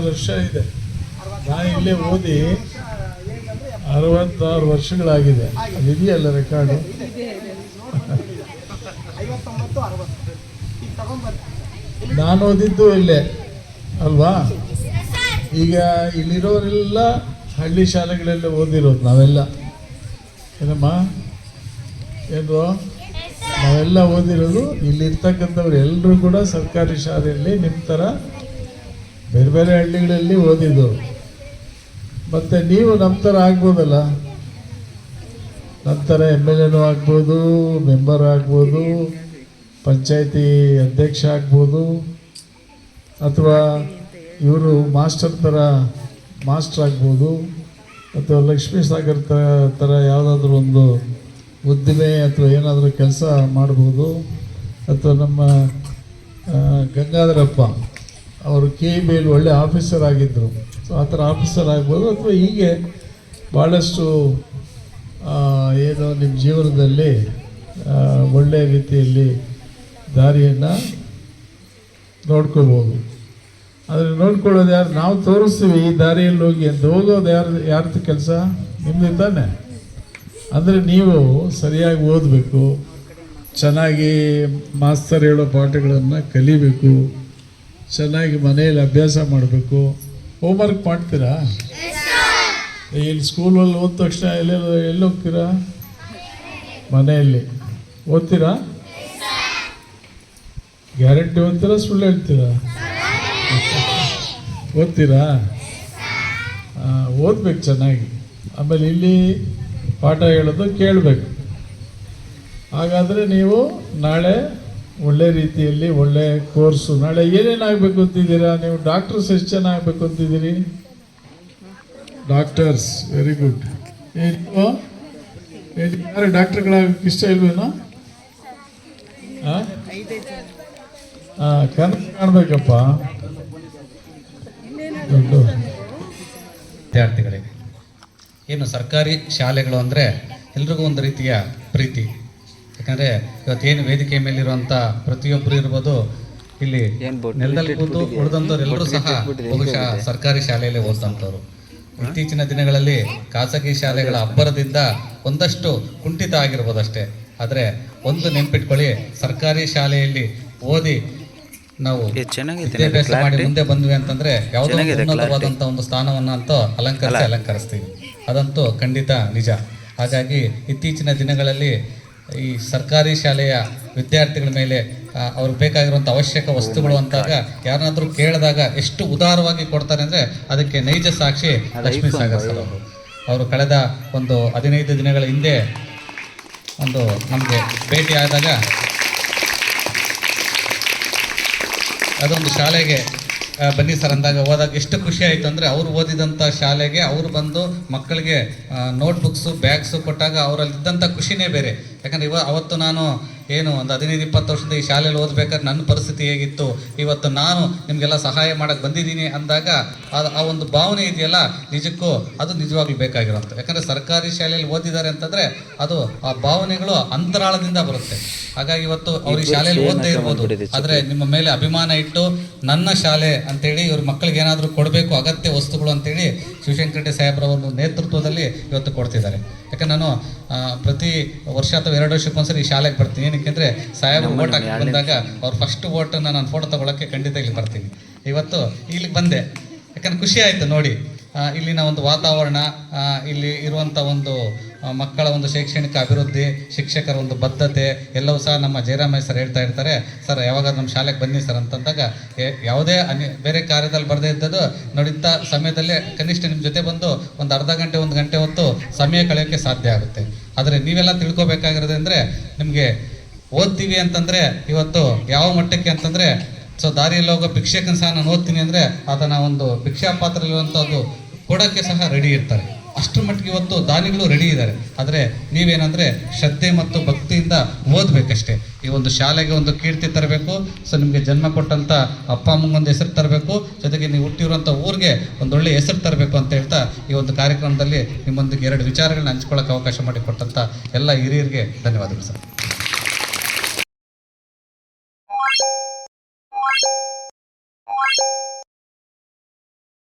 ವರ್ಷ ಇದೆ. ನಾನು ಇಲ್ಲೇ ಓದಿ 66 ವರ್ಷಗಳಾಗಿದೆ. ಅದಿದೆಯಲ್ಲ ರೆಕಾರ್ಡು. ನಾನು ಓದಿದ್ದು ಇಲ್ಲೇ ಅಲ್ವಾ. ಈಗ ಇಲ್ಲಿರೋರೆಲ್ಲ ಹಳ್ಳಿ ಶಾಲೆಗಳೆಲ್ಲ ಓದಿರೋದು ನಾವೆಲ್ಲ. ಏನಮ್ಮ ಏನು ನಾವೆಲ್ಲ ಓದಿರೋದು ಇಲ್ಲಿರ್ತಕ್ಕಂಥವ್ರು ಎಲ್ಲರೂ ಕೂಡ ಸರ್ಕಾರಿ ಶಾಲೆಯಲ್ಲಿ ನಿಮ್ಮ ಥರ ಬೇರೆ ಬೇರೆ ಹಳ್ಳಿಗಳಲ್ಲಿ ಓದಿದ್ದು. ಮತ್ತು ನೀವು ನಮ್ಮ ಥರ ಆಗ್ಬೋದಲ್ಲ, ನಮ್ಮ ಥರ MLA ಆಗ್ಬೋದು, ಮೆಂಬರ್ ಆಗ್ಬೋದು, ಪಂಚಾಯತಿ ಅಧ್ಯಕ್ಷ ಆಗ್ಬೋದು, ಅಥವಾ ಇವರು ಮಾಸ್ಟರ್ ಥರ ಮಾಸ್ಟರ್ ಆಗ್ಬೋದು, ಅಥವಾ ಲಕ್ಷ್ಮೀ ಸಾಗರ್ ಥರ ಯಾವುದಾದ್ರೂ ಒಂದು ಉದ್ದಿಮೆ ಅಥವಾ ಏನಾದರೂ ಕೆಲಸ ಮಾಡ್ಬೋದು. ಅಥವಾ ನಮ್ಮ ಗಂಗಾಧರಪ್ಪ ಅವರು KEBಯಲ್ಲಿ ಒಳ್ಳೆ ಆಫೀಸರ್ ಆಗಿದ್ದರು. ಸೊ ಆ ಥರ ಆಫೀಸರ್ ಆಗ್ಬೋದು. ಅಥವಾ ಹೀಗೆ ಭಾಳಷ್ಟು ಏನೋ ನಿಮ್ಮ ಜೀವನದಲ್ಲಿ ಒಳ್ಳೆಯ ರೀತಿಯಲ್ಲಿ ದಾರಿಯನ್ನು ನೋಡ್ಕೋಬೋದು. ಆದರೆ ನೋಡ್ಕೊಳ್ಳೋದು ಯಾರು? ನಾವು ತೋರಿಸ್ತೀವಿ ಈ ದಾರಿಯಲ್ಲಿ ಹೋಗಿ ಅಂತ. ಹೋಗೋದು ಯಾರ್ದು ಕೆಲಸ? ನಿಮ್ಮದು ತಾನೆ. ಅಂದರೆ ನೀವು ಸರಿಯಾಗಿ ಓದಬೇಕು, ಚೆನ್ನಾಗಿ ಮಾಸ್ತರ್ ಹೇಳೋ ಪಾಠಗಳನ್ನು ಕಲಿಬೇಕು, ಚೆನ್ನಾಗಿ ಮನೆಯಲ್ಲಿ ಅಭ್ಯಾಸ ಮಾಡಬೇಕು. ಹೋಮ್ವರ್ಕ್ ಮಾಡ್ತೀರಾ? ಇಲ್ಲಿ ಸ್ಕೂಲಲ್ಲಿ ಓದ ತಕ್ಷಣ ಎಲ್ಲಿ ಹೋಗ್ತೀರಾ? ಮನೆಯಲ್ಲಿ ಓದ್ತೀರಾ? ಗ್ಯಾರಂಟಿ ಓದ್ತೀರಾ? ಸುಳ್ಳು ಹೇಳ್ತೀರಾ? ಓದ್ತೀರಾ? ಓದ್ಬೇಕು ಚೆನ್ನಾಗಿ. ಆಮೇಲೆ ಇಲ್ಲಿ ಪಾಠ ಹೇಳೋದು ಕೇಳಬೇಕು. ಹಾಗಾದರೆ ನೀವು ನಾಳೆ ಒಳ್ಳೆ ರೀತಿಯಲ್ಲಿ ಒಳ್ಳೆ ಕೋರ್ಸು, ನಾಳೆ ಏನೇನಾಗಬೇಕು ಅಂತಿದ್ದೀರಾ ನೀವು? ಡಾಕ್ಟರ್ಸ್ ಎಷ್ಟು ಜನ ಆಗಬೇಕು ಅಂತಿದ್ದೀರಿ? Doctors, very good. ಯಾರು ಡಾಕ್ಟರ್ಗಳಾಗಕ್ಕೆ ಇಷ್ಟ ಇಲ್ವೇನೋ? ಕನಸು ಕಾಣಬೇಕಪ್ಪ. ವಿದ್ಯಾರ್ಥಿಗಳಿಗೆ ಏನು ಸರ್ಕಾರಿ ಶಾಲೆಗಳು ಅಂದರೆ ಎಲ್ರಿಗೂ ಒಂದು ರೀತಿಯ ಪ್ರೀತಿ. ಯಾಕಂದರೆ ಇವತ್ತೇನು ವೇದಿಕೆ ಮೇಲಿರುವಂಥ ಪ್ರತಿಯೊಬ್ಬರು ಇರ್ಬೋದು, ಇಲ್ಲಿ ನೆಲದಲ್ಲಿ ಕೂತು ಉಳಿದಂಥವ್ರು ಎಲ್ಲರೂ ಸಹ ಬಹುಶಃ ಸರ್ಕಾರಿ ಶಾಲೆಯಲ್ಲೇ ಓದಿದಂಥವ್ರು. ಇತ್ತೀಚಿನ ದಿನಗಳಲ್ಲಿ ಖಾಸಗಿ ಶಾಲೆಗಳ ಅಬ್ಬರದಿಂದ ಒಂದಷ್ಟು ಕುಂಠಿತ ಆಗಿರ್ಬೋದಷ್ಟೇ. ಆದರೆ ಒಂದು ನೆನ್ಪಿಟ್ಕೊಳ್ಳಿ, ಸರ್ಕಾರಿ ಶಾಲೆಯಲ್ಲಿ ಓದಿ ನಾವು ವಿದ್ಯಾಭ್ಯಾಸ ಮಾಡಿ ಮುಂದೆ ಬಂದ್ವಿ ಅಂತಂದ್ರೆ ಯಾವುದೋ ಉನ್ನತವಾದಂಥ ಒಂದು ಸ್ಥಾನವನ್ನು ಅಂತೂ ಅಲಂಕರಿಸ್ತೀವಿ. ಅದಂತೂ ಖಂಡಿತ ನಿಜ. ಹಾಗಾಗಿ ಇತ್ತೀಚಿನ ದಿನಗಳಲ್ಲಿ ಈ ಸರ್ಕಾರಿ ಶಾಲೆಯ ವಿದ್ಯಾರ್ಥಿಗಳ ಮೇಲೆ ಅವ್ರಿಗೆ ಬೇಕಾಗಿರುವಂಥ ಅವಶ್ಯಕ ವಸ್ತುಗಳು ಅಂತಾಗ ಯಾರನ್ನಾದ್ರೂ ಕೇಳಿದಾಗ ಎಷ್ಟು ಉದಾರವಾಗಿ ಕೊಡ್ತಾರೆ ಅಂದರೆ ಅದಕ್ಕೆ ನೈಜ ಸಾಕ್ಷಿ ಲಕ್ಷ್ಮೀ ಸಾಗರ್ ಸರ್ ಅವರು ಕಳೆದ ಒಂದು 15 ದಿನಗಳ ಹಿಂದೆ ಒಂದು ನಮಗೆ ಭೇಟಿ ಆದಾಗ ಅದೊಂದು ಶಾಲೆಗೆ ಬನ್ನಿ ಸರ್ ಅಂದಾಗ ಹೋದಾಗ ಎಷ್ಟು ಖುಷಿ ಆಯಿತು ಅಂದರೆ, ಅವರು ಓದಿದಂಥ ಶಾಲೆಗೆ ಅವರು ಬಂದು ಮಕ್ಕಳಿಗೆ ನೋಟ್ಬುಕ್ಸು ಬ್ಯಾಗ್ಸು ಕೊಟ್ಟಾಗ ಅವರಲ್ಲಿದ್ದಂಥ ಖುಷಿನೇ ಬೇರೆ. ಯಾಕಂದರೆ ಅವತ್ತು ನಾನು ಏನು ಒಂದು 15-20 ವರ್ಷದ ಈ ಶಾಲೆಯಲ್ಲಿ ಓದಬೇಕಾದ್ರೆ ನನ್ನ ಪರಿಸ್ಥಿತಿ ಹೇಗಿತ್ತು, ಇವತ್ತು ನಾನು ನಿಮಗೆಲ್ಲ ಸಹಾಯ ಮಾಡೋಕ್ಕೆ ಬಂದಿದ್ದೀನಿ ಅಂದಾಗ ಆ ಒಂದು ಭಾವನೆ ಇದೆಯಲ್ಲ, ನಿಜಕ್ಕೂ ಅದು ನಿಜವಾಗ್ಲೂ ಬೇಕಾಗಿರೋಂಥ. ಯಾಕಂದರೆ ಸರ್ಕಾರಿ ಶಾಲೆಯಲ್ಲಿ ಓದಿದ್ದಾರೆ ಅಂತಂದರೆ ಅದು ಆ ಭಾವನೆಗಳು ಅಂತರಾಳದಿಂದ ಬರುತ್ತೆ. ಹಾಗಾಗಿ ಇವತ್ತು ಅವ್ರು ಈ ಶಾಲೆಯಲ್ಲಿ ಓದದೇ ಇರ್ಬೋದು, ಆದರೆ ನಿಮ್ಮ ಮೇಲೆ ಅಭಿಮಾನ ಇಟ್ಟು ನನ್ನ ಶಾಲೆ ಅಂತೇಳಿ ಇವ್ರ ಮಕ್ಕಳಿಗೆ ಏನಾದರೂ ಕೊಡಬೇಕು ಅಗತ್ಯ ವಸ್ತುಗಳು ಅಂತೇಳಿ ಶಿವಶಂಕರ ರೆಡ್ಡಿ ಸಾಹೇಬ್ರ ಒಂದು ನೇತೃತ್ವದಲ್ಲಿ ಇವತ್ತು ಕೊಡ್ತಿದ್ದಾರೆ. ಯಾಕಂದ್ರೆ ನಾನು ಪ್ರತಿ ವರ್ಷ ಅಥವಾ 2 ವರ್ಷಕ್ಕೊಂದ್ಸರಿ ಈ ಶಾಲೆಗೆ ಬರ್ತೀನಿ. ಏನಕ್ಕೆಂದರೆ ಸಾಹೇಬ್ರು ವೋಟ್ ಹಾಕಿ ಬಂದಾಗ ಅವ್ರ ಫಸ್ಟ್ ವೋಟನ್ನು ನಾನು ಫೋಟೋ ತೊಗೊಳಕ್ಕೆ ಖಂಡಿತ ಇಲ್ಲಿ ಬರ್ತೀನಿ. ಇವತ್ತು ಇಲ್ಲಿಗೆ ಬಂದೆ ಯಾಕಂದ್ರೆ ಖುಷಿ ಆಯಿತು ನೋಡಿ. ಇಲ್ಲಿನ ಒಂದು ವಾತಾವರಣ, ಇಲ್ಲಿ ಇರುವಂಥ ಒಂದು ಮಕ್ಕಳ ಒಂದು ಶೈಕ್ಷಣಿಕ ಅಭಿವೃದ್ಧಿ, ಶಿಕ್ಷಕರ ಒಂದು ಬದ್ಧತೆ ಎಲ್ಲವೂ ಸಹ ನಮ್ಮ ಜಯರಾಮಯ್ಯ ಸರ್ ಹೇಳ್ತಾ ಇರ್ತಾರೆ. ಸರ್ ಯಾವಾಗಾದ್ರೂ ನಮ್ಮ ಶಾಲೆಗೆ ಬನ್ನಿ ಸರ್ ಅಂತಂದಾಗ ಯಾವುದೇ ಬೇರೆ ಕಾರ್ಯದಲ್ಲಿ ಬರದೇ ಇದ್ದದ್ದು ನೋಡಿದ್ದ ಸಮಯದಲ್ಲೇ ಕನಿಷ್ಠ ನಿಮ್ಮ ಜೊತೆ ಬಂದು ಒಂದು ಅರ್ಧ ಗಂಟೆ 1 ಗಂಟೆ ಹೊತ್ತು ಸಮಯ ಕಳೆಯೋಕ್ಕೆ ಸಾಧ್ಯ ಆಗುತ್ತೆ. ಆದರೆ ನೀವೆಲ್ಲ ತಿಳ್ಕೊಬೇಕಾಗಿರೋದು ಅಂದರೆ, ನಿಮಗೆ ಓದ್ತೀವಿ ಅಂತಂದರೆ ಇವತ್ತು ಯಾವ ಮಟ್ಟಕ್ಕೆ ಅಂತಂದರೆ, ಸೊ ದಾರಿಯಲ್ಲಿ ಹೋಗೋ ಭಿಕ್ಷಕನ ಸಹ ನಾನು ಓದ್ತೀನಿ ಅಂದರೆ ಅದನ್ನು ಒಂದು ಭಿಕ್ಷಾ ಪಾತ್ರಲ್ಲಿರುವಂಥದ್ದು ಕೊಡೋಕ್ಕೆ ಸಹ ರೆಡಿ ಇರ್ತಾರೆ. ಅಷ್ಟರ ಮಟ್ಟಿಗೆ ಇವತ್ತು ದಾನಿಗಳು ರೆಡಿ ಇದ್ದಾರೆ. ಆದರೆ ನೀವೇನಂದರೆ ಶ್ರದ್ಧೆ ಮತ್ತು ಭಕ್ತಿಯಿಂದ ಓದಬೇಕಷ್ಟೇ. ಈ ಒಂದು ಶಾಲೆಗೆ ಒಂದು ಕೀರ್ತಿ ತರಬೇಕು. ಸೊ ನಿಮಗೆ ಜನ್ಮ ಕೊಟ್ಟಂಥ ಅಪ್ಪ ಅಮ್ಮಂಗೊಂದು ಹೆಸರು ತರಬೇಕು, ಜೊತೆಗೆ ನೀವು ಹುಟ್ಟಿರುವಂಥ ಊರಿಗೆ ಒಂದೊಳ್ಳೆ ಹೆಸರು ತರಬೇಕು ಅಂತ ಹೇಳ್ತಾ ಈ ಒಂದು ಕಾರ್ಯಕ್ರಮದಲ್ಲಿ ನಿಮ್ಮೊಂದಿಗೆ 2 ವಿಚಾರಗಳನ್ನ ಹಂಚ್ಕೊಳ್ಳೋಕೆ ಅವಕಾಶ ಮಾಡಿಕೊಟ್ಟಂಥ ಎಲ್ಲ ಹಿರಿಯರಿಗೆ ಧನ್ಯವಾದಗಳು ಸರ್.